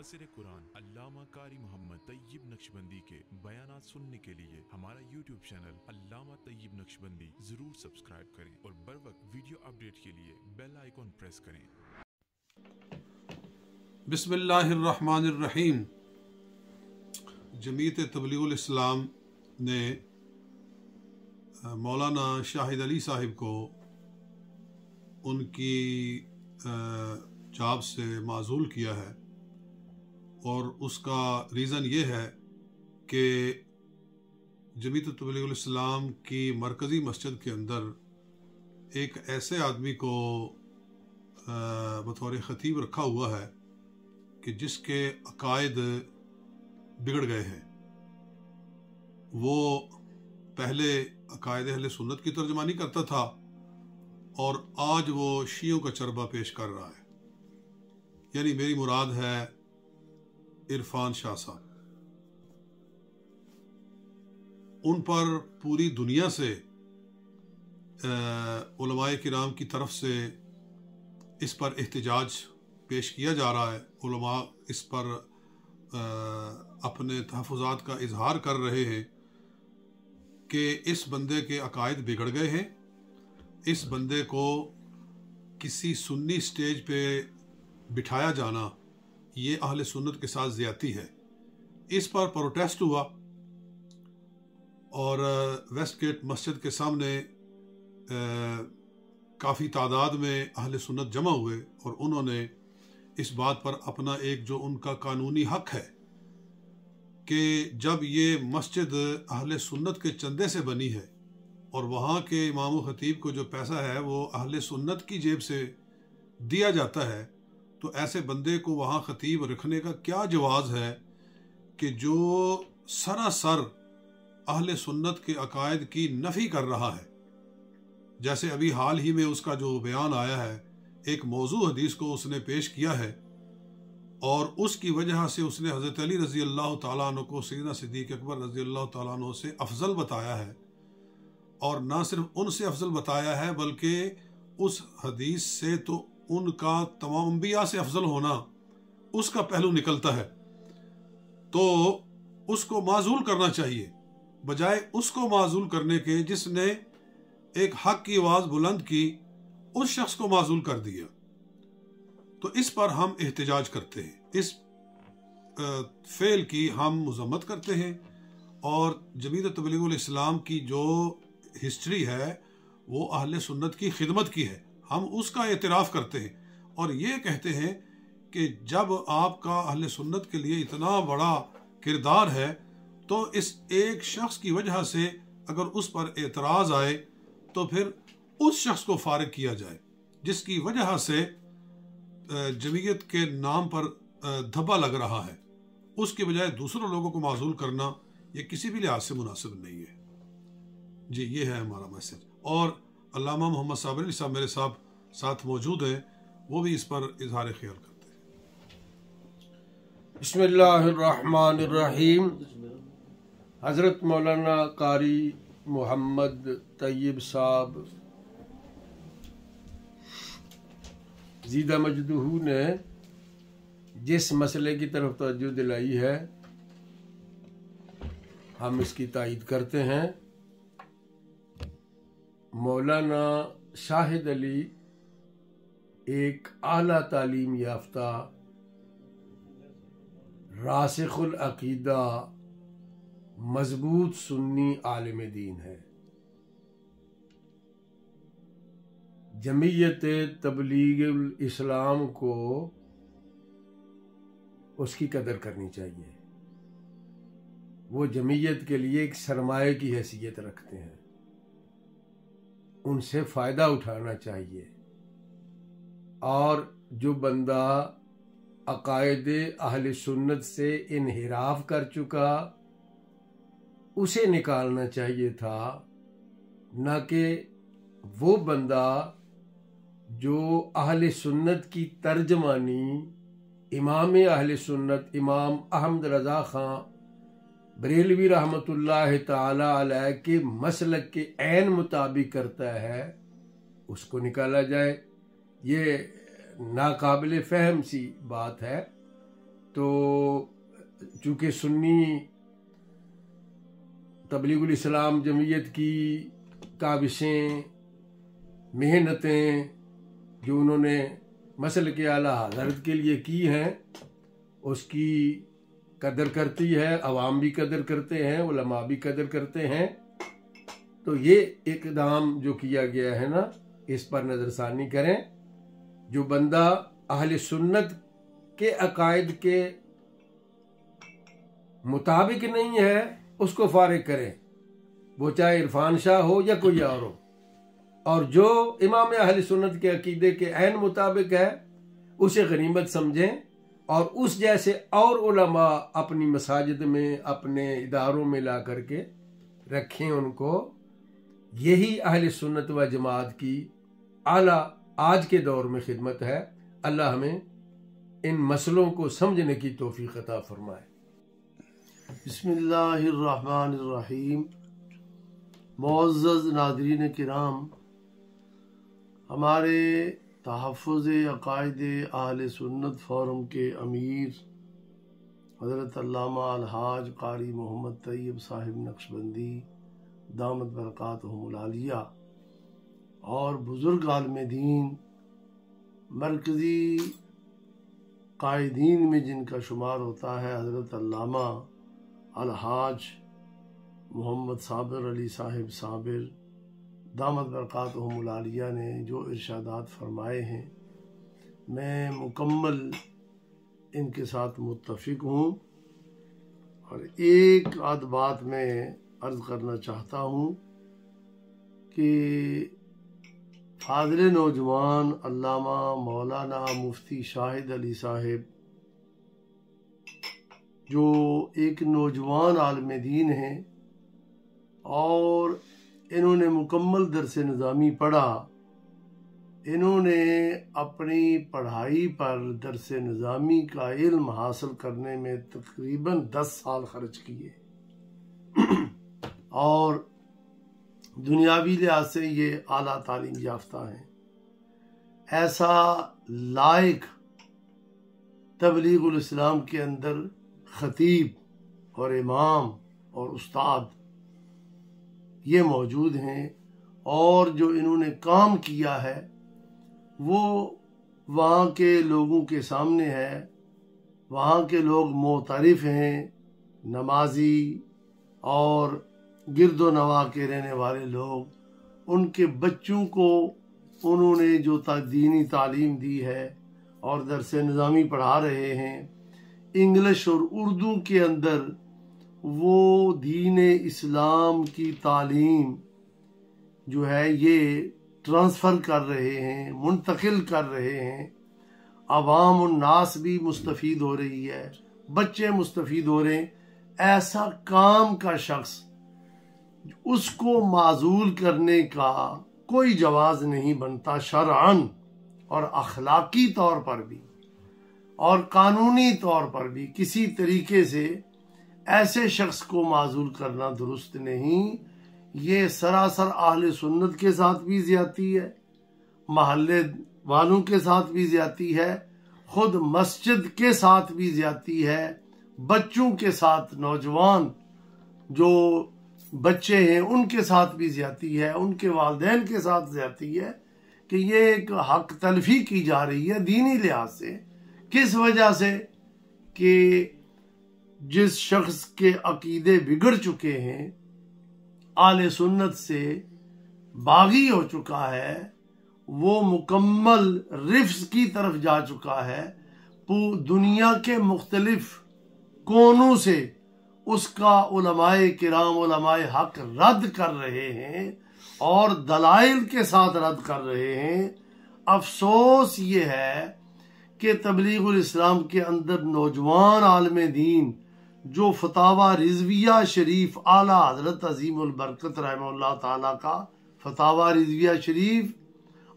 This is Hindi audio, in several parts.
मुफस्सिर कुरान अल्लामा कारी मोहम्मद तैयब नक्शबंदी के बयानात सुनने के लिए हमारा YouTube चैनल अल्लामा तैयब नक्शबंदी जरूर सब्सक्राइब करें और बर वक्त वीडियो अपडेट के लिए बेल आइकॉन प्रेस करें। बिस्मिल्लाहिर्रहमानिर्रहीम। जमीयत तबलीगुल इस्लाम ने मौलाना शाहिद अली साहिब को उनकी जॉब से माज़ूल किया है और उसका रीज़न ये है कि जमीयत तबलीगुल इस्लाम की मरकज़ी मस्जिद के अंदर एक ऐसे आदमी को बतौर ख़तीब रखा हुआ है कि जिसके अकायद बिगड़ गए हैं। वो पहले अकायद अहले सुन्नत की तर्जमानी करता था और आज वो शियों का चरबा पेश कर रहा है। यानी मेरी मुराद है इरफान शाह साहब। उन पर पूरी दुनिया से उलमाए किराम की तरफ से इस पर एहतजाज पेश किया जा रहा है। उलमा इस पर अपने तहफ़्फ़ुज़ात का इजहार कर रहे हैं कि इस बंदे के अकायद बिगड़ गए हैं। इस बंदे को किसी सुन्नी स्टेज पे बिठाया जाना ये अहले सुन्नत के साथ ज़्यादती है। इस पर प्रोटेस्ट हुआ और वेस्ट गेट मस्जिद के सामने काफ़ी तादाद में अहले सुन्नत जमा हुए और उन्होंने इस बात पर अपना एक जो उनका कानूनी हक है कि जब ये मस्जिद अहले सुन्नत के चंदे से बनी है और वहाँ के इमाम व ख़तीब को जो पैसा है वो अहले सुन्नत की जेब से दिया जाता है, तो ऐसे बंदे को वहाँ ख़तीब रखने का क्या जवाज़ है कि जो सरासर अहले सुन्नत के अकायद की नफ़ी कर रहा है। जैसे अभी हाल ही में उसका जो बयान आया है, एक मौजू हदीस को उसने पेश किया है और उसकी वजह से उसने हज़रत अली रज़ी अल्लाह ताला अन्हु को सैयदना सिद्दीक़ अकबर रज़ी अल्लाह ताला अन्हु से अफजल बताया है। और ना सिर्फ उनसे अफजल बताया है बल्कि उस हदीस से तो उनका तमाम अंबिया से अफजल होना उसका पहलू निकलता है। तो उसको माज़ूल करना चाहिए बजाय उसको माज़ूल करने के जिसने एक हक की आवाज़ बुलंद की, उस शख्स को माज़ूल कर दिया। तो इस पर हम एहतजाज करते हैं, इस फेल की हम मज़म्मत करते हैं। और जमीयत तबलीगुल इस्लाम की जो हिस्ट्री है वो अहले सुन्नत की खिदमत की है, हम उसका एतराफ़ करते हैं और ये कहते हैं कि जब आपका अहले सुन्नत के लिए इतना बड़ा किरदार है तो इस एक शख्स की वजह से अगर उस पर एतराज़ आए तो फिर उस शख्स को फारिग किया जाए जिसकी वजह से जमीयत के नाम पर धब्बा लग रहा है। उसके बजाय दूसरों लोगों को माज़ूल करना ये किसी भी लिहाज से मुनासिब नहीं है। जी, ये है हमारा मैसेज। और अल्लामा मोहम्मद साबिर अली साहब मेरे साथ मौजूद हैं, वो भी इस पर इजहार ख्याल करते हैं। बिस्मिल्लाहिर्रहमानिर्रहीम। हज़रत मौलाना कारी मोहम्मद तैयब साहब ज़ीदा मजदूहू ने जिस मसले की तरफ तवज्जो दिलाई है हम इसकी तायीद करते हैं। मौलाना शाहिद अली एक आला तालीम याफ्ता रासिखुल अकीदा मजबूत सुन्नी आलिम दीन है। जमीयत तबलीगुल इस्लाम को उसकी कदर करनी चाहिए। वो जमीयत के लिए एक सरमाए की हैसियत रखते हैं, उनसे फ़ायदा उठाना चाहिए। और जो बंदा अकायदे अहले सुन्नत से इन्हिराफ कर चुका उसे निकालना चाहिए था, ना कि वो बंदा जो अहले सुन्नत की तर्जमानी इमाम अहले सुन्नत इमाम अहमद रज़ा ख़ां बरेलवी रहमतुल्लाह ताला अलैह के मसलक के ऐन मुताबिक करता है, उसको निकाला जाए। ये नाकाबिल फ़हम सी बात है तो चूँकि सुन्नी तबलीगुल इस्लाम जमीयत की काबिशें, मेहनतें जो उन्होंने मसल के आला हज़रत के लिए की हैं, उसकी कदर करती है, अवाम भी कदर करते हैं, उलमा भी कदर करते हैं। तो ये इक़दाम जो किया गया है ना, इस पर नज़रसानी करें। जो बंदा अहले सुन्नत के अकायद के मुताबिक नहीं है उसको फारिग करें, वो चाहे इरफान शाह हो या कोई और हो। और जो इमाम अहले सुन्नत के अकीदे के ऐन मुताबिक है उसे गनीमत समझें, और उस जैसे और उलमा अपनी मसाजिद में, अपने इदारों में ला करके रखें उनको। यही अहले सुन्नत व जमात की आला आज के दौर में खिदमत है। अल्लाह हमें इन मसलों को समझने की तौफीक अता फरमाए। बिस्मिल्लाहिर्रहमानिर्रहीम। मुअज़्ज़ज़ नाज़रीन किराम, हमारे तहफ़्फ़ुज़ अक़ाइद अहले सुन्नत फ़ोरम के अमीर हज़रत अल्लामा अलहाज क़ारी मोहम्मद तैयब साहिब नक्शबंदी दामत बरकातहुमुल आलिया और बुज़ुर्ग आलिम दीन, मरकज़ी कायदीन में जिनका शुमार होता है हज़रत अल्लामा अलहाज मोहम्मद साबिर अली साहिब साबिर दामत बरकातहुमुल आलिया ने जो इरशादात फरमाए हैं, मैं मुकम्मल इनके साथ मुत्तफ़िक हूँ। और एक आध बात मैं अर्ज़ करना चाहता हूँ कि फाज़िल नौजवान अल्लामा मौलाना मुफ्ती शाहिद अली साहिब जो एक नौजवान आलिम दीन हैं और इन्होंने मुकम्मल दर्स निज़ामी पढ़ा, इन्होंने अपनी पढ़ाई पर दर्स निज़ामी का इल्म हासिल करने में तकरीबन 10 साल खर्च किए और दुनियावी लिहाज से ये आला तालीम याफ्ता हैं। ऐसा लायक तबलीगुल इस्लाम के अंदर खतीब और इमाम और उस्ताद ये मौजूद हैं, और जो इन्होंने काम किया है वो वहाँ के लोगों के सामने है। वहाँ के लोग मोतरिफ हैं, नमाजी और गिरदो नवा के रहने वाले लोग। उनके बच्चों को उन्होंने जो दीनी तालीम दी है और दर्स निज़ामी पढ़ा रहे हैं, इंग्लिश और उर्दू के अंदर वो दीन इस्लाम की तालीम जो है ये ट्रांसफ़र कर रहे हैं, मुंतकिल कर रहे हैं। अवाम और नास भी मुस्तफ़ीद हो रही है, बच्चे मुस्तफ़ीद हो रहे हैं। ऐसा काम का शख्स उसको माजूल करने का कोई जवाज़ नहीं बनता शरअन और अखलाकी तौर पर भी और कानूनी तौर पर भी। किसी तरीके से ऐसे शख्स को माजूल करना दुरुस्त नहीं। ये सरासर अहले सुन्नत के साथ भी ज्यादती है, महल्ले वालों के साथ भी ज्यादती है, खुद मस्जिद के साथ भी ज्यादती है, बच्चों के साथ, नौजवान जो बच्चे हैं उनके साथ भी ज्यादती है, उनके वालिदैन के साथ ज्यादती है कि ये एक हक तलफी की जा रही है दीनी लिहाज से। किस वजह से? कि जिस शख्स के अकीदे बिगड़ चुके हैं, आले सुन्नत से बागी हो चुका है, वो मुकम्मल रिफ्स की तरफ जा चुका है, दुनिया के मुख्तलिफ कोनों से उसका उलमाए किराम, उलमाए हक रद्द कर रहे हैं और दलाइल के साथ रद्द कर रहे हैं। अफसोस ये है कि तबलीगुल इस्लाम के अंदर नौजवान आलिम दीन जो फतावा रिजविया शरीफ आला हजरत अजीमुल बरकत रहमहुल्लाह ताला का फतावा रिजविया शरीफ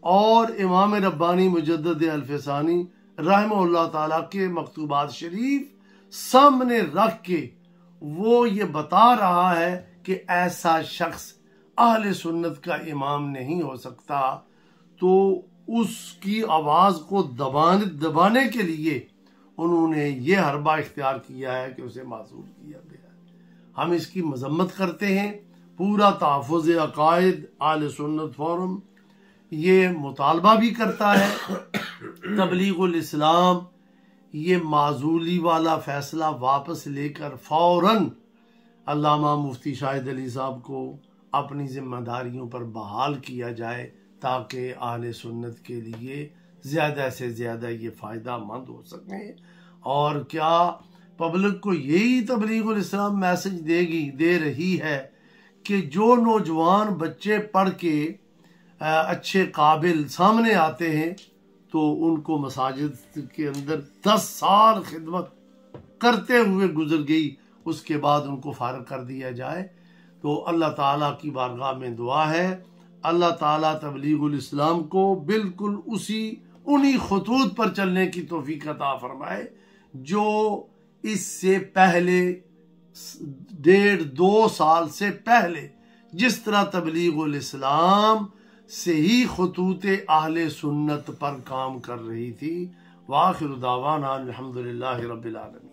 और इमाम रब्बानी मुजद्दिद अल-फसानी रहमहुल्लाह ताला के मकतूबात शरीफ सामने रख के वो ये बता रहा है कि ऐसा शख्स अहले सुन्नत का इमाम नहीं हो सकता, तो उसकी आवाज को दबाने के लिए उन्होंने ये हरबा इख्तियार किया है कि उसे मासूल किया गया है। हम इसकी मजम्मत करते हैं। पूरा तहफ़्फ़ुज़ अक़ाइद आले सुन्नत फोरम ये मुतालबा भी करता है, तबलीगुल इस्लाम ये माजूली वाला फैसला वापस लेकर फौरन अल्लामा मुफ्ती शाहिद अली साहब को अपनी जिम्मेदारियों पर बहाल किया जाए, ताकि आले सुन्नत के लिए ज़्यादा से ज़्यादा ये फ़ायदा मंद हो सके। और क्या पब्लिक को यही तबलीगुल इस्लाम मैसेज दे रही है कि जो नौजवान बच्चे पढ़ के अच्छे काबिल सामने आते हैं तो उनको मसाजिद के अंदर 10 साल खिदमत करते हुए गुजर गई, उसके बाद उनको फारग कर दिया जाए। तो अल्लाह ताला की बारगाह में दुआ है, अल्लाह ताला तबलीगुल इस्लाम को बिल्कुल उन्हीं खतूत पर चलने की तौफीक अता फरमाए जो इससे पहले 1.5-2 साल से पहले जिस तरह तबलीगुल इस्लाम से ही खतूते अहले सुन्नत पर काम कर रही थी। वाखिर दावाना अल्हम्दुलिल्लाहि रब्बिल आलमीन।